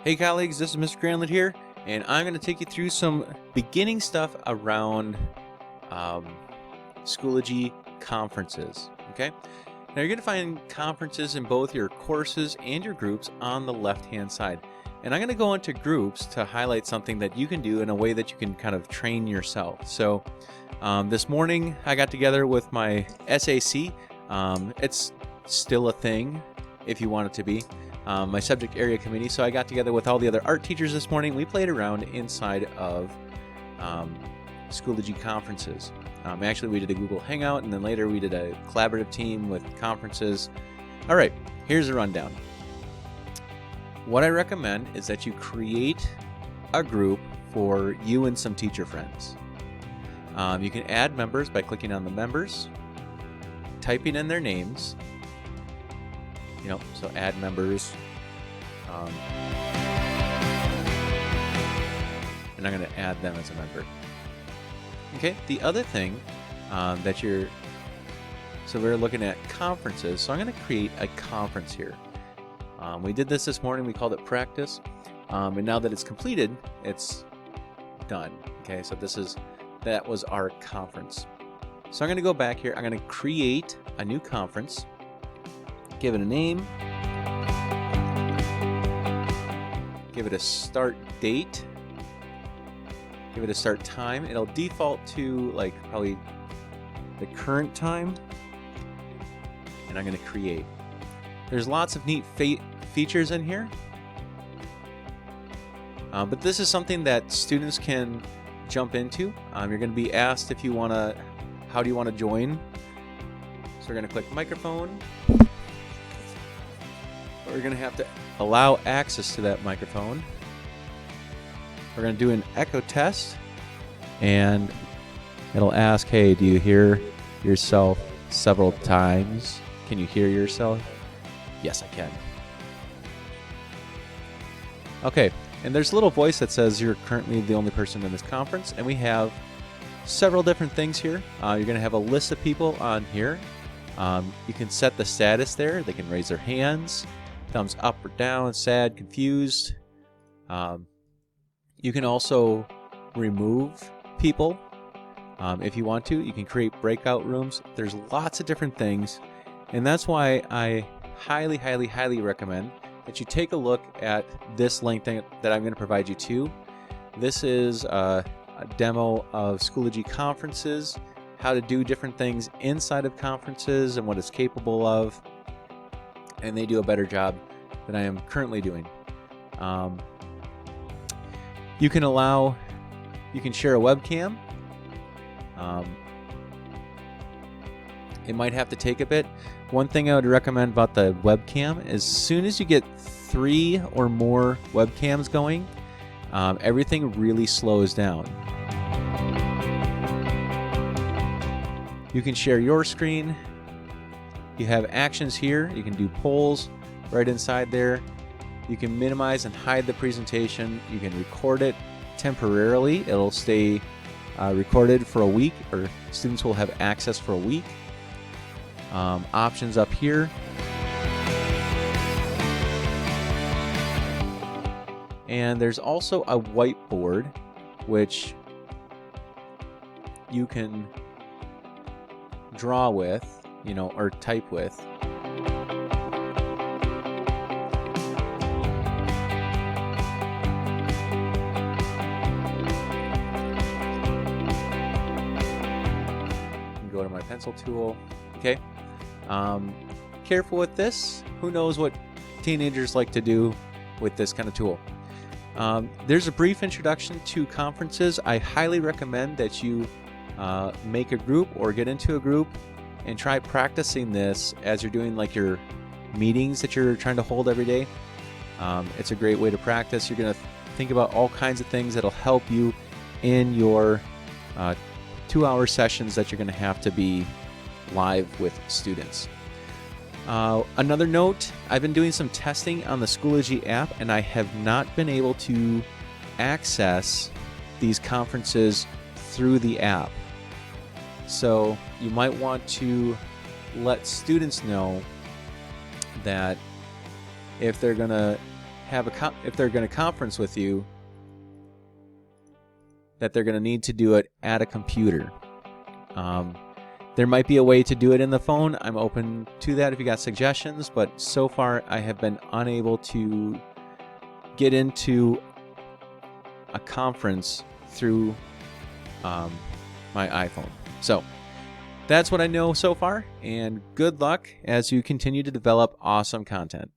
Hey colleagues, this is Mr. Granlund here, and I'm going to take you through some beginning stuff around Schoology conferences. Okay, now you're going to find conferences in both your courses and your groups on the left-hand side. And I'm going to go into groups to highlight something that you can do in a way that you can kind of train yourself. So this morning I got together with my SAC. It's still a thing if you want it to be. My subject area committee. So I got together with all the other art teachers this morning. We played around inside of Schoology conferences. Actually, we did a Google Hangout, and then later we did a collaborative team with conferences. All right, here's a rundown. What I recommend is that you create a group for you and some teacher friends. You can add members by clicking on the members, typing in their names. So add members. And I'm going to add them as a member. Okay, the other thing so we're looking at conferences. So I'm going to create a conference here. We did this morning. We called it practice. And now that it's completed, it's done. Okay, so that was our conference. So I'm going to go back here. I'm going to create a new conference. Give it a name, give it a start date, give it a start time. It'll default to probably the current time, and I'm going to create. There's lots of neat features in here, but this is something that students can jump into. You're going to be asked how do you want to join? So we're going to click microphone. We're going to have to allow access to that microphone. We're going to do an echo test, and it'll ask, hey, do you hear yourself several times? Can you hear yourself? Yes, I can. Okay, and there's a little voice that says you're currently the only person in this conference, and we have several different things here. You're going to have a list of people on here. You can set the status there. They can raise their hands. Thumbs up or down, sad, confused. You can also remove people if you want to. You can create breakout rooms. There's lots of different things, and that's why I highly, highly, highly recommend that you take a look at this link that I'm going to provide you to. This is a demo of Schoology conferences, how to do different things inside of conferences and what it's capable of. And they do a better job than I am currently doing. You can share a webcam. It might have to take a bit. One thing I would recommend about the webcam is as soon as you get 3 or more webcams going, everything really slows down. You can share your screen. You have actions here. You can do polls right inside there. You can minimize and hide the presentation. You can record it temporarily. It'll stay recorded for a week, or students will have access for a week. Options up here. And there's also a whiteboard, which you can draw with, or type with. Go to my pencil tool. Okay. Careful with this. Who knows what teenagers like to do with this kind of tool. There's a brief introduction to conferences. I highly recommend that you make a group or get into a group and try practicing this as you're doing your meetings that you're trying to hold every day. It's a great way to practice. You're going to think about all kinds of things that'll help you in your 2-hour sessions that you're going to have to be live with students. Another note, I've been doing some testing on the Schoology app, and I have not been able to access these conferences through the app. So you might want to let students know that if they're going to have if they're going to conference with you, that they're going to need to do it at a computer. There might be a way to do it in the phone. I'm open to that if you got suggestions, but so far I have been unable to get into a conference through my iPhone. So that's what I know so far, and good luck as you continue to develop awesome content.